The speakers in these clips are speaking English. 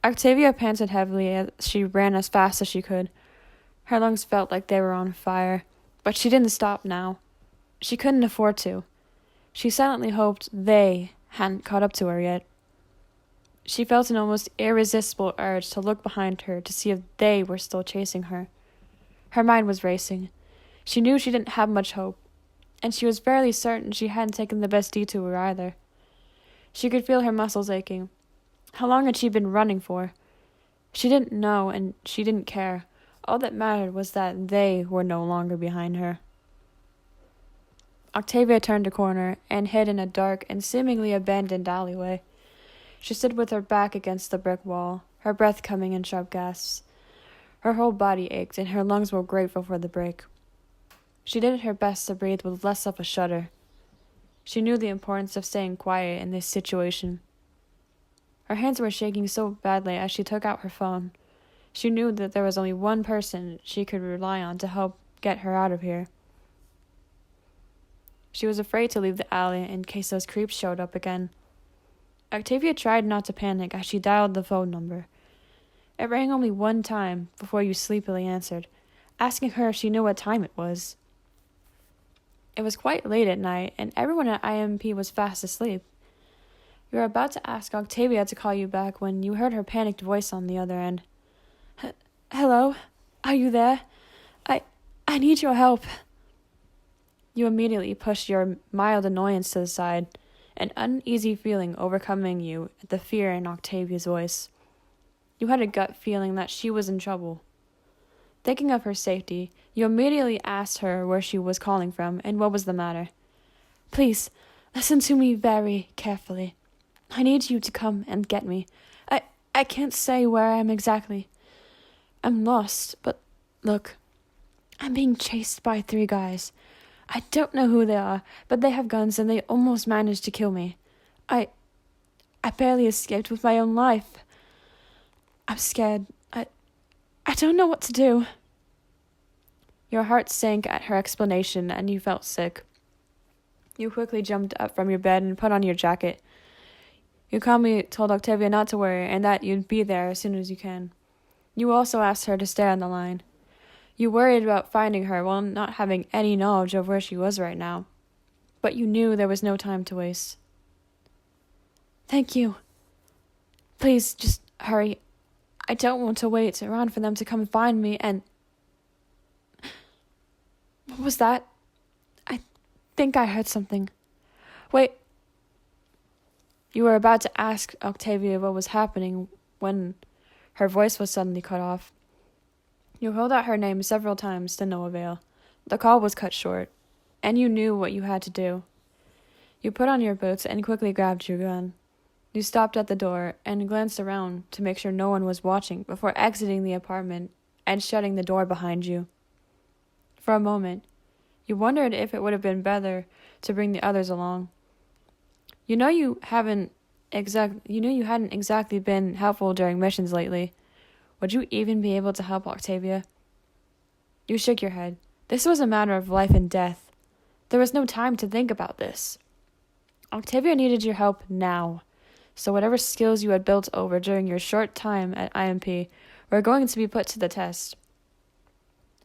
Octavia panted heavily as she ran as fast as she could. Her lungs felt like they were on fire, but she didn't stop now. She couldn't afford to. She silently hoped they hadn't caught up to her yet. She felt an almost irresistible urge to look behind her to see if they were still chasing her. Her mind was racing. She knew she didn't have much hope, and she was fairly certain she hadn't taken the best detour either. She could feel her muscles aching. How long had she been running for? She didn't know, and she didn't care. All that mattered was that they were no longer behind her. Octavia turned a corner and hid in a dark and seemingly abandoned alleyway. She stood with her back against the brick wall, her breath coming in sharp gasps. Her whole body ached, and her lungs were grateful for the break. She did her best to breathe with less of a shudder. She knew the importance of staying quiet in this situation. Her hands were shaking so badly as she took out her phone. She knew that there was only one person she could rely on to help get her out of here. She was afraid to leave the alley in case those creeps showed up again. Octavia tried not to panic as she dialed the phone number. It rang only one time before you sleepily answered, asking her if she knew what time it was. It was quite late at night, and everyone at IMP was fast asleep. You were about to ask Octavia to call you back when you heard her panicked voice on the other end. Hello? Are you there? I need your help. You immediately pushed your mild annoyance to the side, an uneasy feeling overcoming you at the fear in Octavia's voice. You had a gut feeling that she was in trouble. Thinking of her safety, you immediately asked her where she was calling from and what was the matter. Please, listen to me very carefully. I need you to come and get me. I can't say where I am exactly. I'm lost, but look, I'm being chased by 3 guys. I don't know who they are, but they have guns and they almost managed to kill me. I barely escaped with my own life. I'm scared. I don't know what to do. Your heart sank at her explanation and you felt sick. You quickly jumped up from your bed and put on your jacket. You calmly told Octavia not to worry and that you'd be there as soon as you can. You also asked her to stay on the line. You worried about finding her while not having any knowledge of where she was right now. But you knew there was no time to waste. Thank you. Please, just hurry. I don't want to wait around for them to come find me and... What was that? I think I heard something. Wait. You were about to ask Octavia what was happening when her voice was suddenly cut off. You called out her name several times to no avail. The call was cut short, and you knew what you had to do. You put on your boots and quickly grabbed your gun. You stopped at the door and glanced around to make sure no one was watching before exiting the apartment and shutting the door behind you. For a moment, you wondered if it would have been better to bring the others along. You know you hadn't exactly been helpful during missions lately. Would you even be able to help Octavia? You shook your head. This was a matter of life and death. There was no time to think about this. Octavia needed your help now, so whatever skills you had built over during your short time at IMP were going to be put to the test.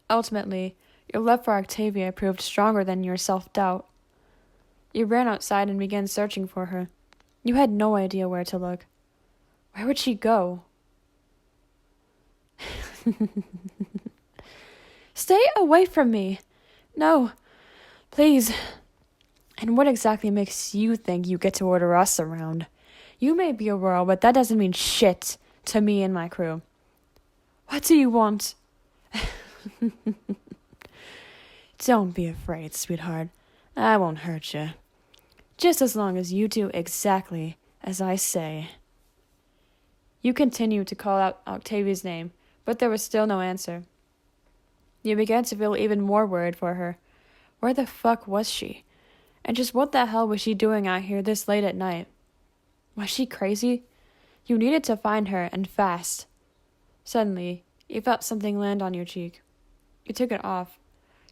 Ultimately, your love for Octavia proved stronger than your self-doubt. You ran outside and began searching for her. You had no idea where to look. Where would she go? Stay away from me. No, please. And what exactly makes you think you get to order us around? You may be a royal, but that doesn't mean shit to me and my crew. What do you want? Don't be afraid, sweetheart. I won't hurt you. Just as long as you do exactly as I say. You continued to call out Octavia's name, but there was still no answer. You began to feel even more worried for her. Where the fuck was she? And just what the hell was she doing out here this late at night? Was she crazy? You needed to find her, and fast. Suddenly, you felt something land on your cheek. You took it off,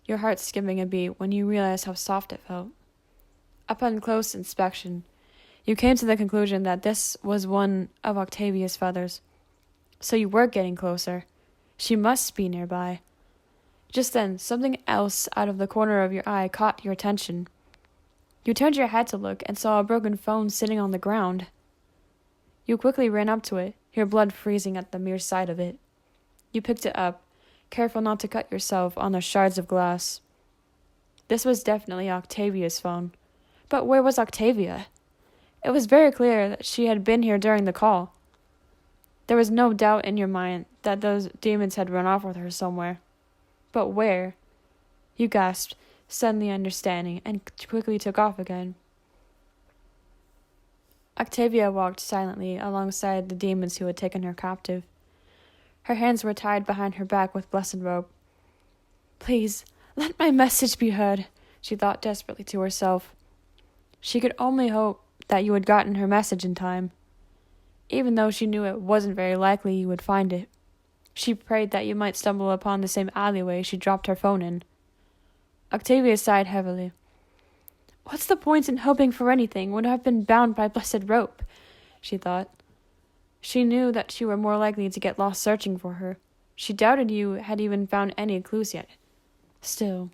your heart skipping a beat when you realized how soft it felt. Upon close inspection, you came to the conclusion that this was one of Octavia's feathers. So you were getting closer. She must be nearby. Just then, something else out of the corner of your eye caught your attention. You turned your head to look and saw a broken phone sitting on the ground. You quickly ran up to it, your blood freezing at the mere sight of it. You picked it up, careful not to cut yourself on the shards of glass. This was definitely Octavia's phone. But where was Octavia? It was very clear that she had been here during the call. There was no doubt in your mind that those demons had run off with her somewhere. But where? You gasped, suddenly understanding, and quickly took off again. Octavia walked silently alongside the demons who had taken her captive. Her hands were tied behind her back with blessed rope. Please, let my message be heard, she thought desperately to herself. She could only hope that you had gotten her message in time. Even though she knew it wasn't very likely you would find it. She prayed that you might stumble upon the same alleyway she dropped her phone in. Octavia sighed heavily. What's the point in hoping for anything when I've been bound by blessed rope? She thought. She knew that you were more likely to get lost searching for her. She doubted you had even found any clues yet. Still.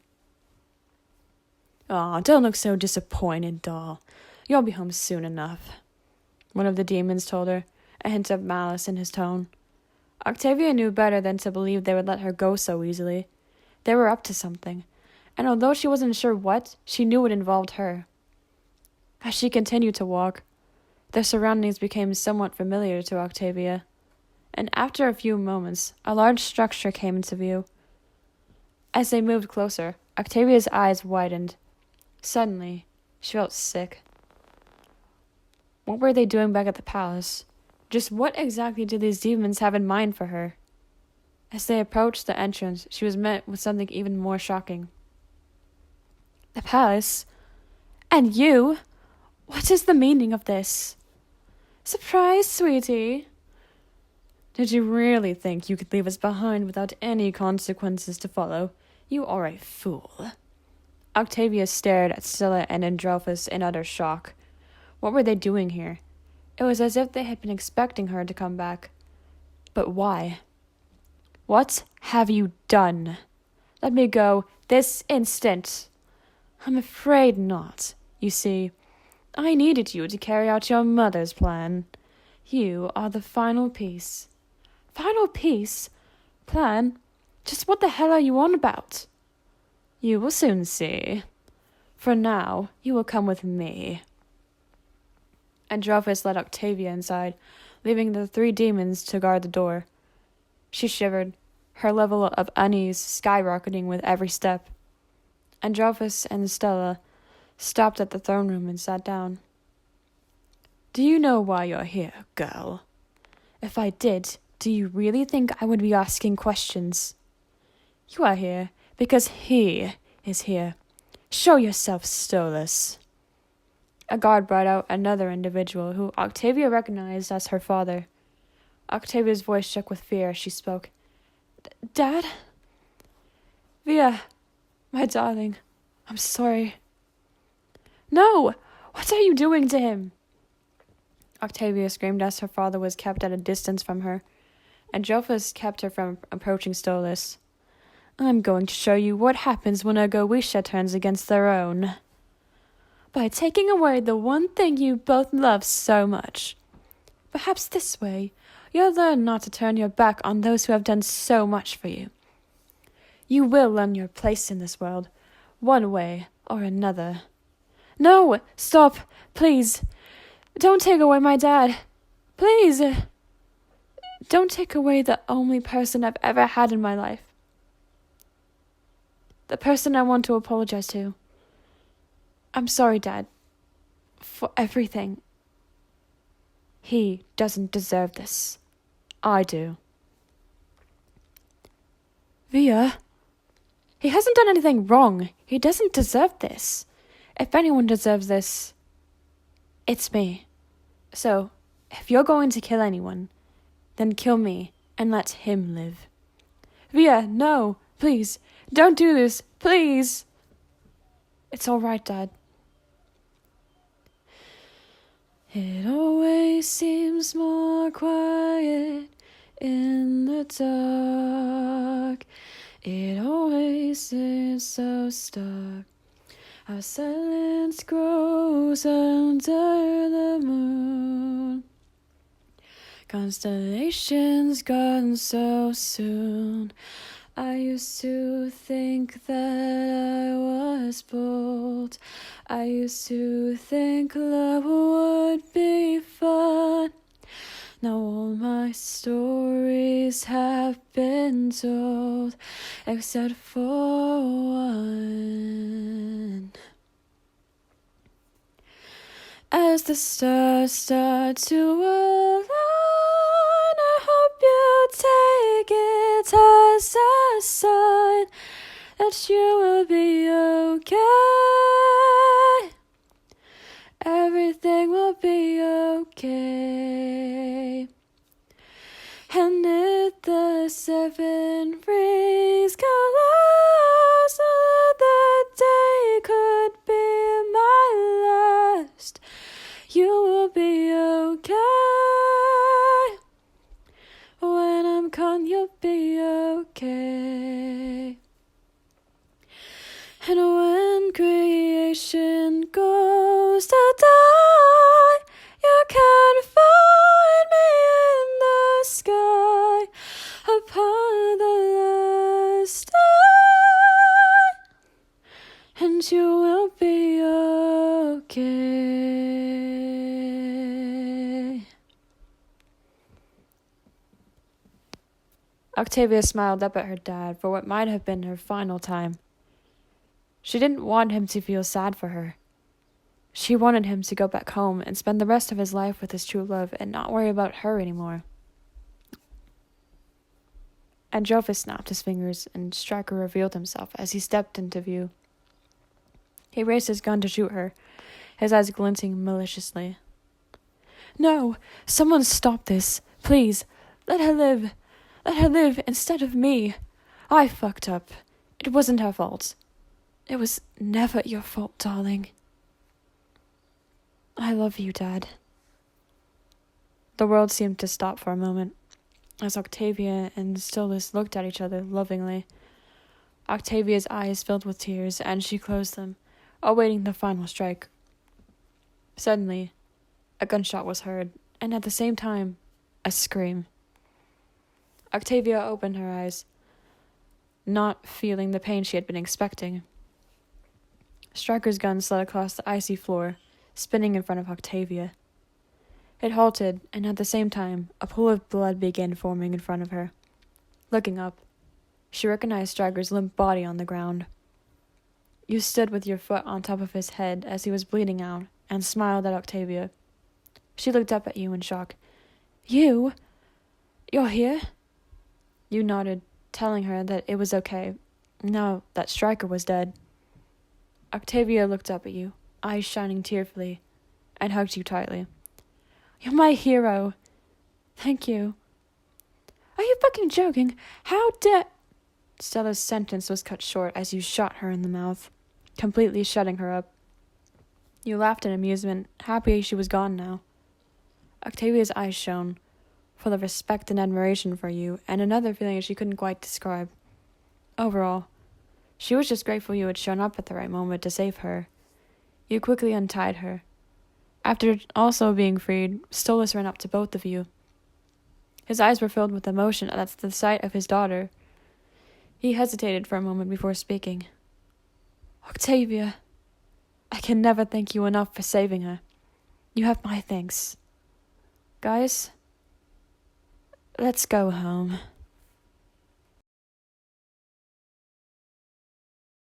Aw, don't look so disappointed, doll. You'll be home soon enough, one of the demons told her, a hint of malice in his tone. Octavia knew better than to believe they would let her go so easily. They were up to something, and although she wasn't sure what, she knew it involved her. As she continued to walk, their surroundings became somewhat familiar to Octavia, and after a few moments, a large structure came into view. As they moved closer, Octavia's eyes widened. Suddenly, she felt sick. What were they doing back at the palace? Just what exactly did these demons have in mind for her? As they approached the entrance, she was met with something even more shocking. The palace? And you? What is the meaning of this? Surprise, sweetie. Did you really think you could leave us behind without any consequences to follow? You are a fool. Octavia stared at Stella and Androphus in utter shock. What were they doing here? It was as if they had been expecting her to come back. But why? What have you done? Let me go this instant. I'm afraid not. You see, I needed you to carry out your mother's plan. You are the final piece. Final piece? Plan? Just what the hell are you on about? You will soon see. For now, you will come with me. Androphus led Octavia inside, leaving the three demons to guard the door. She shivered, her level of unease skyrocketing with every step. Androphus and Stella stopped at the throne room and sat down. Do you know why you're here, girl? If I did, do you really think I would be asking questions? You are here because he is here. Show yourself, Stolas. A guard brought out another individual who Octavia recognized as her father. Octavia's voice shook with fear as she spoke. Dad? Via, my darling, I'm sorry. No! What are you doing to him? Octavia screamed as her father was kept at a distance from her. Androphus kept her from approaching Stolas. I'm going to show you what happens when a Goetia turns against their own. By taking away the one thing you both love so much. Perhaps this way, you'll learn not to turn your back on those who have done so much for you. You will learn your place in this world, one way or another. No! Stop! Please! Don't take away my dad! Please! Don't take away the only person I've ever had in my life. The person I want to apologize to. I'm sorry, Dad, for everything. He doesn't deserve this. I do. Via, he hasn't done anything wrong. He doesn't deserve this. If anyone deserves this, it's me. So, if you're going to kill anyone, then kill me and let him live. Via, no, please, don't do this, please. It's all right, Dad. It always seems more quiet in the dark. It always is so stark. How silence grows under the moon. Constellations gone so soon. I used to think that I was bold. I used to think love would be fun. Now all my stories have been told, except for one. As the stars start to align, I hope you take it as a sign that you will be okay. Everything will be okay. And if the 7 rings collide, so that day could be my last, you will be okay. When I'm gone, you'll be okay. And when creation goes to die, you can find me in the sky upon the last day, and you will be okay. Octavia smiled up at her dad for what might have been her final time. She didn't want him to feel sad for her. She wanted him to go back home and spend the rest of his life with his true love and not worry about her anymore. Androphis snapped his fingers, and Stryker revealed himself as he stepped into view. He raised his gun to shoot her, his eyes glinting maliciously. "No! Someone stop this! Please! Let her live! Let her live instead of me! I fucked up. It wasn't her fault. It was never your fault, darling. I love you, Dad." The world seemed to stop for a moment, as Octavia and Stella looked at each other lovingly. Octavia's eyes filled with tears, and she closed them, awaiting the final strike. Suddenly, a gunshot was heard, and at the same time, a scream. Octavia opened her eyes, not feeling the pain she had been expecting. Stryker's gun slid across the icy floor, spinning in front of Octavia. It halted, and at the same time, a pool of blood began forming in front of her. Looking up, she recognized Stryker's limp body on the ground. You stood with your foot on top of his head as he was bleeding out, and smiled at Octavia. She looked up at you in shock. "You? You're here?" You nodded, telling her that it was okay, now that Stryker was dead. Octavia looked up at you, eyes shining tearfully, and hugged you tightly. "You're my hero. Thank you." "Are you fucking joking? How dare—" Stella's sentence was cut short as you shot her in the mouth, completely shutting her up. You laughed in amusement, happy she was gone now. Octavia's eyes shone, full of respect and admiration for you, and another feeling she couldn't quite describe. Overall, she was just grateful you had shown up at the right moment to save her. You quickly untied her. After also being freed, Stolas ran up to both of you. His eyes were filled with emotion at the sight of his daughter. He hesitated for a moment before speaking. "Octavia, I can never thank you enough for saving her. You have my thanks. Guys, let's go home."